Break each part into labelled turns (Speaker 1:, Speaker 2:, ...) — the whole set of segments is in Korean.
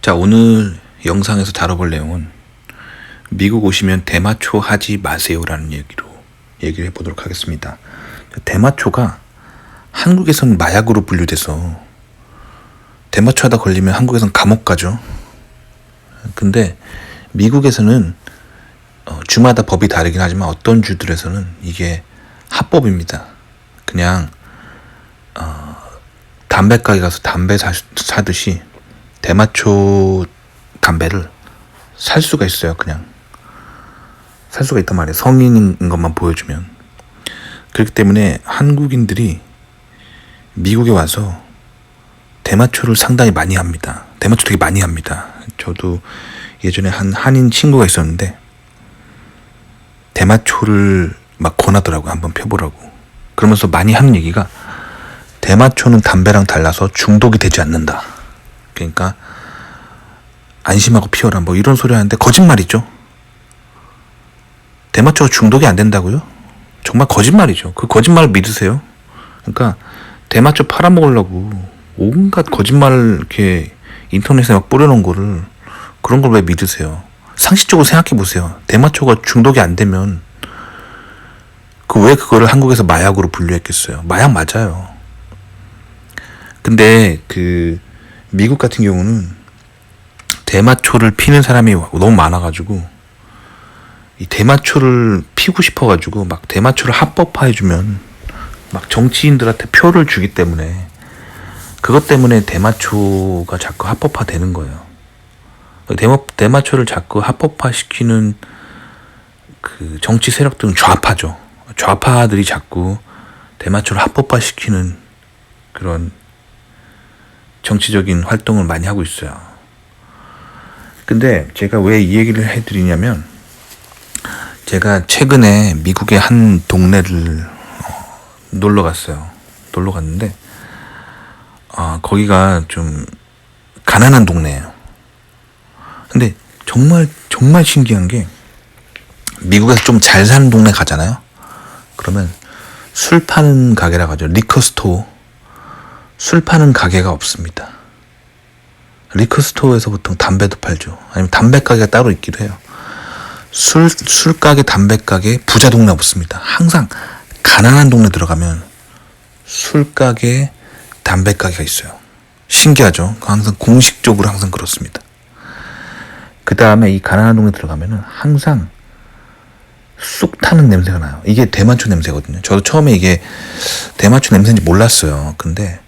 Speaker 1: 자, 오늘 영상에서 다뤄볼 내용은 미국 오시면 대마초 하지 마세요라는 얘기를 해보도록 하겠습니다. 대마초가 한국에서는 마약으로 분류돼서 대마초 하다 걸리면 한국에서는 감옥 가죠. 근데 미국에서는 주마다 법이 다르긴 하지만 어떤 주들에서는 이게 합법입니다. 그냥 담배 가게 가서 담배 사듯이 대마초 담배를 살 수가 있어요. 그냥 살 수가 있단 말이에요. 성인인 것만 보여주면. 그렇기 때문에 한국인들이 미국에 와서 대마초를 상당히 많이 합니다. 대마초 되게 많이 합니다. 저도 예전에 한 한인 친구가 있었는데 대마초를 막 권하더라고요. 한번 펴보라고. 그러면서 많이 하는 얘기가 대마초는 담배랑 달라서 중독이 되지 않는다. 그러니까 안심하고 피워라 뭐 이런 소리 하는데 거짓말이죠. 대마초가 중독이 안 된다고요? 정말 거짓말이죠. 그 거짓말을 믿으세요. 그러니까 대마초 팔아먹으려고 온갖 거짓말을 이렇게 인터넷에 막 뿌려놓은 거를 그런 걸 왜 믿으세요? 상식적으로 생각해 보세요. 대마초가 중독이 안 되면 왜 그거를 한국에서 마약으로 분류했겠어요? 마약 맞아요. 근데 미국 같은 경우는 대마초를 피는 사람이 너무 많아가지고 이 대마초를 피고 싶어가지고 막 대마초를 합법화해주면 막 정치인들한테 표를 주기 때문에 그것 때문에 대마초가 자꾸 합법화되는 거예요. 대마초를 자꾸 합법화시키는 그 정치 세력들은 좌파죠. 좌파들이 자꾸 대마초를 합법화시키는 그런 정치적인 활동을 많이 하고 있어요. 근데 제가 왜 이 얘기를 해드리냐면 제가 최근에 미국의 한 동네를 놀러 갔어요. 놀러 갔는데 거기가 좀 가난한 동네예요. 근데 정말 신기한 게 미국에서 좀 잘 사는 동네 가잖아요. 그러면 술 파는 가게라고 하죠. 리커스토어. 술 파는 가게가 없습니다. 리커스토어에서 보통 담배도 팔죠. 아니면 담배 가게가 따로 있기도 해요. 술가게, 담배 가게, 부자 동네 없습니다. 항상 가난한 동네 들어가면 술가게, 담배 가게가 있어요. 신기하죠? 항상 공식적으로 항상 그렇습니다. 그 다음에 이 가난한 동네 들어가면은 항상 쑥 타는 냄새가 나요. 이게 대마초 냄새거든요. 저도 처음에 이게 대마초 냄새인지 몰랐어요. 근데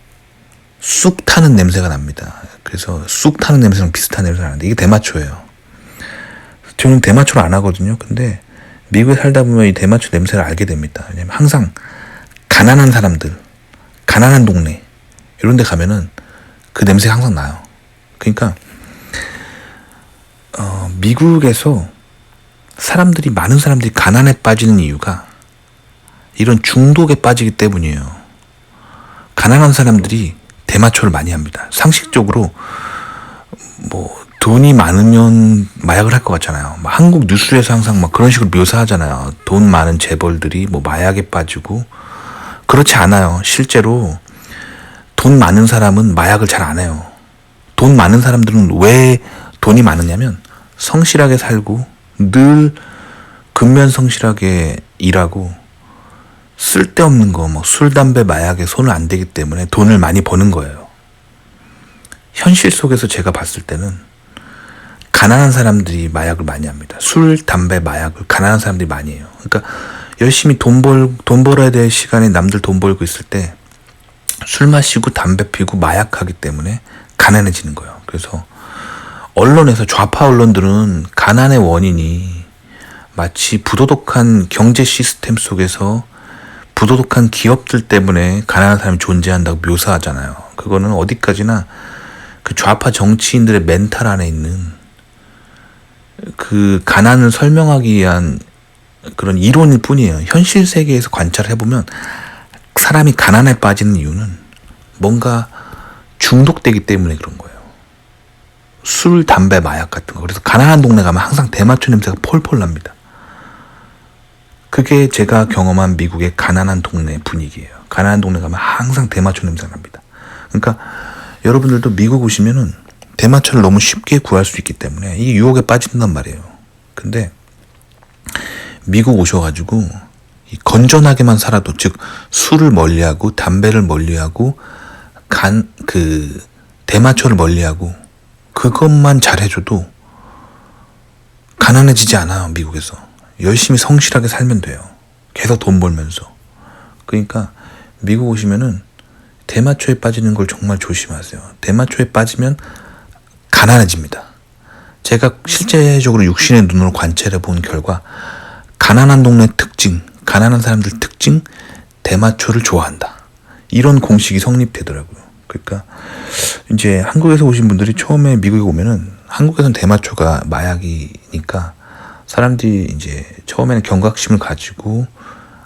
Speaker 1: 쑥 타는 냄새가 납니다. 그래서 쑥 타는 냄새랑 비슷한 냄새가 나는데 이게 대마초예요. 저는 대마초를 안 하거든요. 근데 미국에 살다 보면 이 대마초 냄새를 알게 됩니다. 왜냐면 항상 가난한 사람들, 가난한 동네 이런 데 가면은 그 냄새가 항상 나요. 그러니까 미국에서 많은 사람들이 가난에 빠지는 이유가 이런 중독에 빠지기 때문이에요. 가난한 사람들이 대마초를 많이 합니다. 상식적으로 돈이 많으면 마약을 할 것 같잖아요. 한국 뉴스에서 항상 그런 식으로 묘사하잖아요. 돈 많은 재벌들이 마약에 빠지고 그렇지 않아요. 실제로 돈 많은 사람은 마약을 잘 안 해요. 돈 많은 사람들은 왜 돈이 많으냐면 성실하게 살고 늘 근면성실하게 일하고 쓸데없는 거 술, 담배, 마약에 손을 안 대기 때문에 돈을 많이 버는 거예요. 현실 속에서 제가 봤을 때는 가난한 사람들이 마약을 많이 합니다. 술, 담배, 마약을 가난한 사람들이 많이 해요. 그러니까 열심히 돈 벌어야 될 시간에 남들 돈 벌고 있을 때 술 마시고 담배 피고 마약하기 때문에 가난해지는 거예요. 그래서 언론에서 좌파 언론들은 가난의 원인이 마치 부도덕한 경제 시스템 속에서 부도덕한 기업들 때문에 가난한 사람이 존재한다고 묘사하잖아요. 그거는 어디까지나 그 좌파 정치인들의 멘탈 안에 있는 그 가난을 설명하기 위한 그런 이론일 뿐이에요. 현실 세계에서 관찰을 해보면 사람이 가난에 빠지는 이유는 뭔가 중독되기 때문에 그런 거예요. 술, 담배, 마약 같은 거. 그래서 가난한 동네 가면 항상 대마초 냄새가 폴폴 납니다. 그게 제가 경험한 미국의 가난한 동네 분위기예요. 가난한 동네 가면 항상 대마초 냄새가 납니다. 그러니까 여러분들도 미국 오시면은 대마초를 너무 쉽게 구할 수 있기 때문에 이 유혹에 빠진단 말이에요. 근데 미국 오셔가지고 건전하게만 살아도, 즉 술을 멀리하고 담배를 멀리하고 대마초를 멀리하고 그것만 잘해줘도 가난해지지 않아요. 미국에서 열심히 성실하게 살면 돼요. 계속 돈 벌면서. 그러니까 미국 오시면은 대마초에 빠지는 걸 정말 조심하세요. 대마초에 빠지면 가난해집니다. 제가 실제적으로 육신의 눈으로 관찰해 본 결과 가난한 동네 특징, 가난한 사람들 특징, 대마초를 좋아한다. 이런 공식이 성립되더라고요. 그러니까 이제 한국에서 오신 분들이 처음에 미국에 오면은, 한국에서는 대마초가 마약이니까 사람들이 이제 처음에는 경각심을 가지고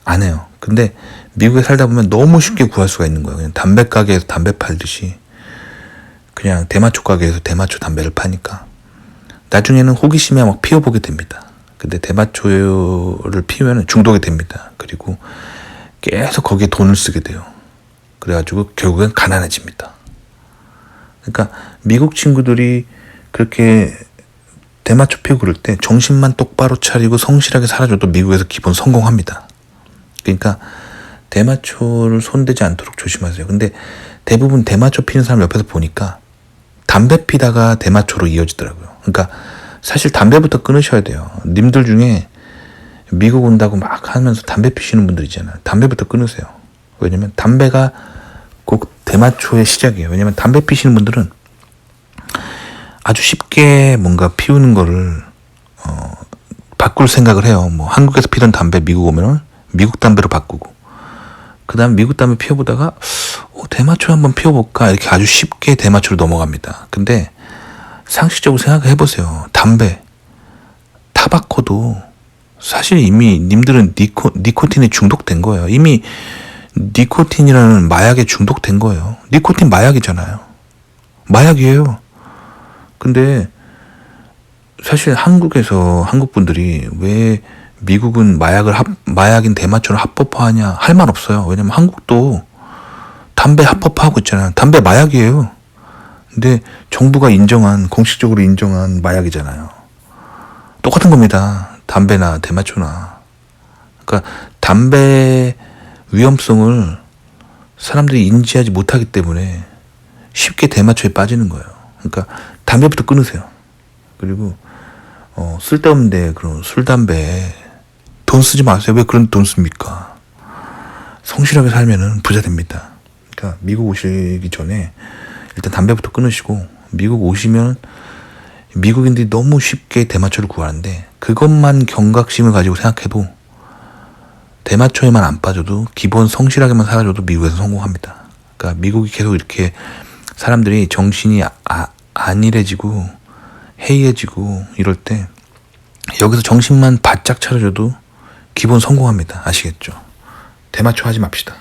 Speaker 1: 안 해요. 근데 미국에 살다 보면 너무 쉽게 구할 수가 있는 거예요. 그냥 담배 가게에서 담배 팔듯이 그냥 대마초 가게에서 대마초 담배를 파니까 나중에는 호기심에 막 피워보게 됩니다. 근데 대마초를 피우면 중독이 됩니다. 그리고 계속 거기에 돈을 쓰게 돼요. 그래가지고 결국엔 가난해집니다. 그러니까 미국 친구들이 그렇게 대마초 피우고 그럴 때 정신만 똑바로 차리고 성실하게 살아줘도 미국에서 기본 성공합니다. 그러니까 대마초를 손대지 않도록 조심하세요. 근데 대부분 대마초 피는 사람 옆에서 보니까 담배 피다가 대마초로 이어지더라고요. 그러니까 사실 담배부터 끊으셔야 돼요. 님들 중에 미국 온다고 막 하면서 담배 피시는 분들 있잖아요. 담배부터 끊으세요. 왜냐면 담배가 꼭 대마초의 시작이에요. 왜냐면 담배 피시는 분들은 아주 쉽게 뭔가 피우는 거를 바꿀 생각을 해요. 뭐 한국에서 피던 담배 미국 오면은 미국 담배로 바꾸고, 그 다음에 미국 담배 피워보다가 대마초 한번 피워볼까, 이렇게 아주 쉽게 대마초로 넘어갑니다. 근데 상식적으로 생각해 보세요. 담배, 타바코도 사실 이미 님들은 니코틴에 중독된 거예요. 이미 니코틴이라는 마약에 중독된 거예요. 니코틴 마약이잖아요. 마약이에요. 근데 사실 한국에서 한국 분들이 왜 미국은 마약인 대마초를 합법화하냐 할 말 없어요. 왜냐면 한국도 담배 합법화하고 있잖아요. 담배 마약이에요. 근데 정부가 공식적으로 인정한 마약이잖아요. 똑같은 겁니다. 담배나 대마초나. 그러니까 담배 위험성을 사람들이 인지하지 못하기 때문에 쉽게 대마초에 빠지는 거예요. 그러니까 담배부터 끊으세요. 그리고 쓸데없는데 그런 술, 담배 돈 쓰지 마세요. 왜 그런 돈 씁니까? 성실하게 살면은 부자 됩니다. 그러니까 미국 오시기 전에 일단 담배부터 끊으시고, 미국 오시면 미국인들이 너무 쉽게 대마초를 구하는데 그것만 경각심을 가지고 생각해도 대마초에만 안 빠져도 기본 성실하게만 살아줘도 미국에서 성공합니다. 그러니까 미국이 계속 이렇게 사람들이 정신이 안일해지고 해이해지고 이럴 때 여기서 정신만 바짝 차려줘도 기본 성공합니다. 아시겠죠? 대마초 하지 맙시다.